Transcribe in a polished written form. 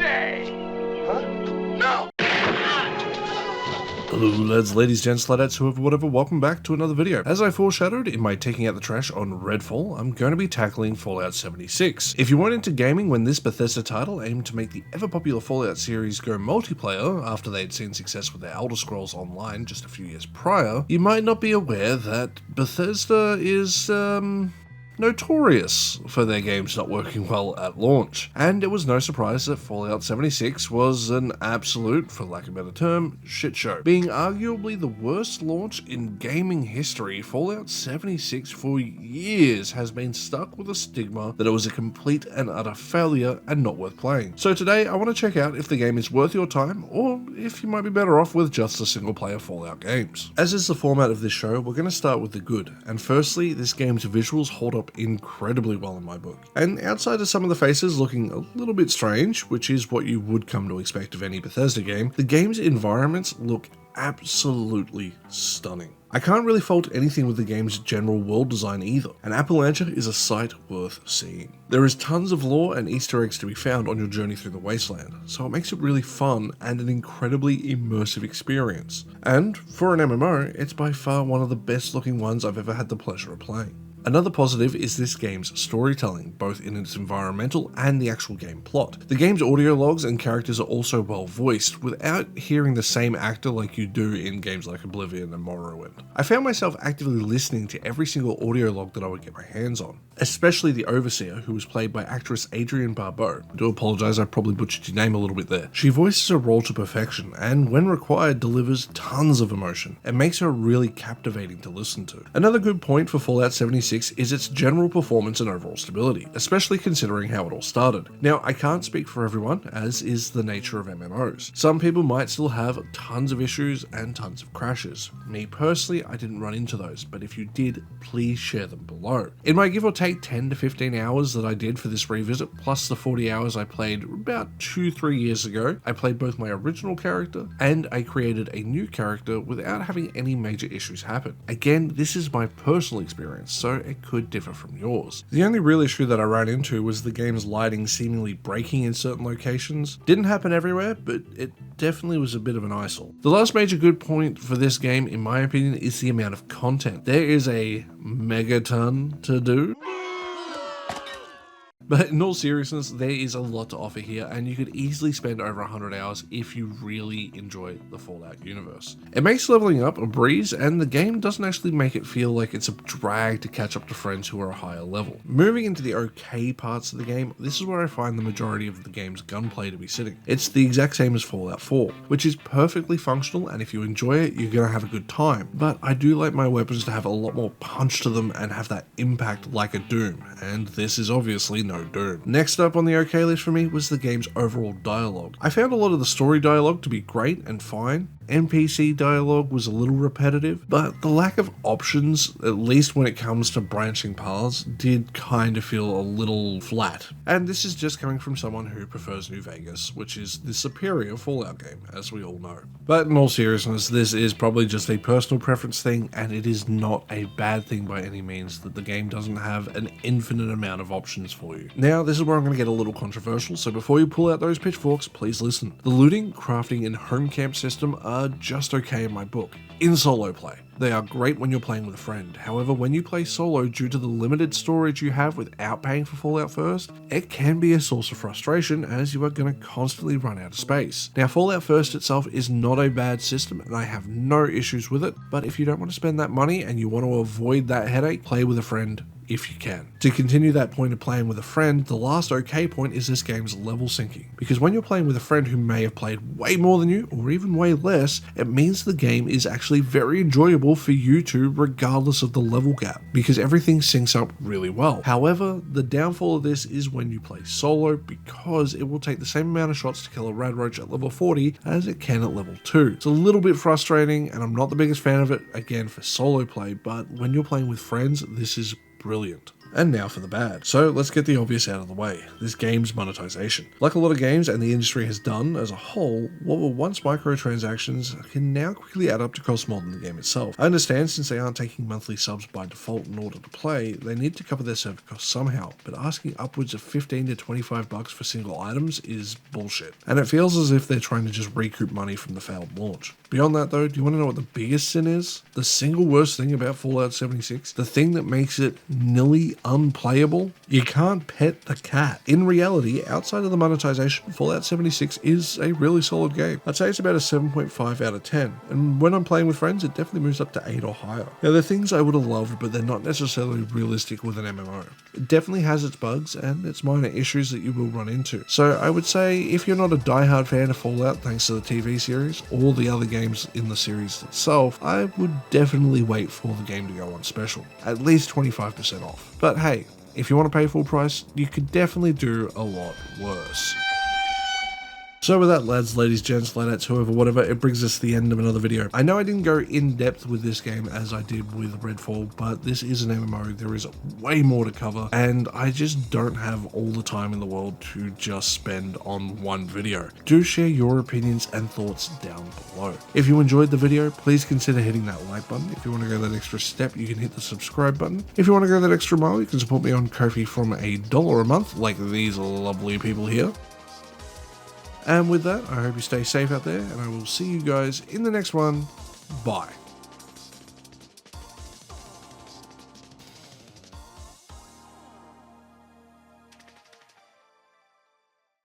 stay. Huh? No. Hello lads, ladies, gents, ladetts, whoever, whatever, welcome back to another video. As I foreshadowed in my Taking Out the Trash on Redfall, I'm going to be tackling Fallout 76. If you weren't into gaming when this Bethesda title aimed to make the ever-popular Fallout series go multiplayer after they'd seen success with their Elder Scrolls Online just a few years prior, you might not be aware that Bethesda is, notorious for their games not working well at launch, and it was no surprise that Fallout 76 was an absolute, for lack of a better term, shit show. Being arguably the worst launch in gaming history, Fallout 76 for years has been stuck with a stigma that it was a complete and utter failure and not worth playing. So today I want to check out if the game is worth your time, or if you might be better off with just the single player Fallout games. As is the format of this show, we're going to start with the good, and firstly, this game's visuals hold up incredibly well in my book. And outside of some of the faces looking a little bit strange, which is what you would come to expect of any Bethesda game, the game's environments look absolutely stunning. I can't really fault anything with the game's general world design either, and Appalachia is a sight worth seeing. There is tons of lore and Easter eggs to be found on your journey through the wasteland, so it makes it really fun and an incredibly immersive experience. And for an MMO, it's by far one of the best looking ones I've ever had the pleasure of playing. Another positive is this game's storytelling, both in its environmental and the actual game plot. The game's audio logs and characters are also well voiced, without hearing the same actor like you do in games like Oblivion and Morrowind. I found myself actively listening to every single audio log that I would get my hands on, especially the Overseer, who was played by actress Adrienne Barbeau. I do apologise, I probably butchered your name a little bit there. She voices her role to perfection, and when required delivers tons of emotion. It makes her really captivating to listen to. Another good point for Fallout 76 is its general performance and overall stability, especially considering how it all started. Now, I can't speak for everyone, as is the nature of MMOs. Some people might still have tons of issues and tons of crashes. Me personally, I didn't run into those, but if you did, please share them below. In my give or take 10 to 15 hours that I did for this revisit, plus the 40 hours I played about 2-3 years ago, I played both my original character and I created a new character without having any major issues happen. Again, this is my personal experience, so it could differ from yours. The only real issue that I ran into was the game's lighting seemingly breaking in certain locations. Didn't happen everywhere, but it definitely was a bit of an eyesore. The last major good point for this game, in my opinion, is the amount of content. There is a megaton to do. But in all seriousness, there is a lot to offer here, and you could easily spend over 100 hours if you really enjoy the Fallout universe. It makes leveling up a breeze, and the game doesn't actually make it feel like it's a drag to catch up to friends who are a higher level. Moving into the okay parts of the game, this is where I find the majority of the game's gunplay to be sitting. It's the exact same as Fallout 4, which is perfectly functional, and if you enjoy it, you're going to have a good time. But I do like my weapons to have a lot more punch to them and have that impact like a Doom, and this is obviously no Doom. Next up on the okay list for me was the game's overall dialogue. I found a lot of the story dialogue to be great and fine. NPC dialogue was a little repetitive, but the lack of options, at least when it comes to branching paths, did kind of feel a little flat. And this is just coming from someone who prefers New Vegas, which is the superior Fallout game, as we all know. But in all seriousness, this is probably just a personal preference thing, and it is not a bad thing by any means that the game doesn't have an infinite amount of options for you. Now, this is where I'm going to get a little controversial, so before you pull out those pitchforks, please listen. The looting, crafting, and home camp system are just okay in my book. In solo play, they are great when you're playing with a friend. However, when you play solo, due to the limited storage you have without paying for Fallout First, it can be a source of frustration as you are going to constantly run out of space. Now, Fallout First itself is not a bad system and I have no issues with it, but if you don't want to spend that money and you want to avoid that headache, play with a friend if you can. To continue that point of playing with a friend, the last okay point is this game's level syncing. Because when you're playing with a friend who may have played way more than you, or even way less, it means the game is actually very enjoyable for you two regardless of the level gap, because everything syncs up really well. However, the downfall of this is when you play solo, because it will take the same amount of shots to kill a radroach at level 40 as it can at level 2. It's a little bit frustrating, and I'm not the biggest fan of it, again, for solo play, but when you're playing with friends, this is brilliant. And now for the bad. So let's get the obvious out of the way. This game's monetization. Like a lot of games and the industry has done as a whole, what were once microtransactions can now quickly add up to cost more than the game itself. I understand since they aren't taking monthly subs by default in order to play, they need to cover their server costs somehow, but asking upwards of $15 to $25 for single items is bullshit. And it feels as if they're trying to just recoup money from the failed launch. Beyond that though, do you want to know what the biggest sin is? The single worst thing about Fallout 76? The thing that makes it nearly unplayable? You can't pet the cat. In reality, outside of the monetization, Fallout 76 is a really solid game. I'd say it's about a 7.5 out of 10, and when I'm playing with friends, it definitely moves up to 8 or higher. Now, they're things I would have loved, but they're not necessarily realistic with an MMO. It definitely has its bugs and its minor issues that you will run into. So I would say if you're not a diehard fan of Fallout thanks to the TV series or the other games in the series itself, I would definitely wait for the game to go on special. At least 25% off. But hey, if you want to pay full price, you could definitely do a lot worse. So with that, lads, ladies, gents, ladetts, whoever, whatever, it brings us to the end of another video. I know I didn't go in depth with this game as I did with Redfall, but this is an MMO, there is way more to cover, and I just don't have all the time in the world to just spend on one video. Do share your opinions and thoughts down below. If you enjoyed the video, please consider hitting that like button. If you want to go that extra step, you can hit the subscribe button. If you want to go that extra mile, you can support me on Ko-fi from $1 a month, like these lovely people here. And with that, I hope you stay safe out there, and I will see you guys in the next one. Bye.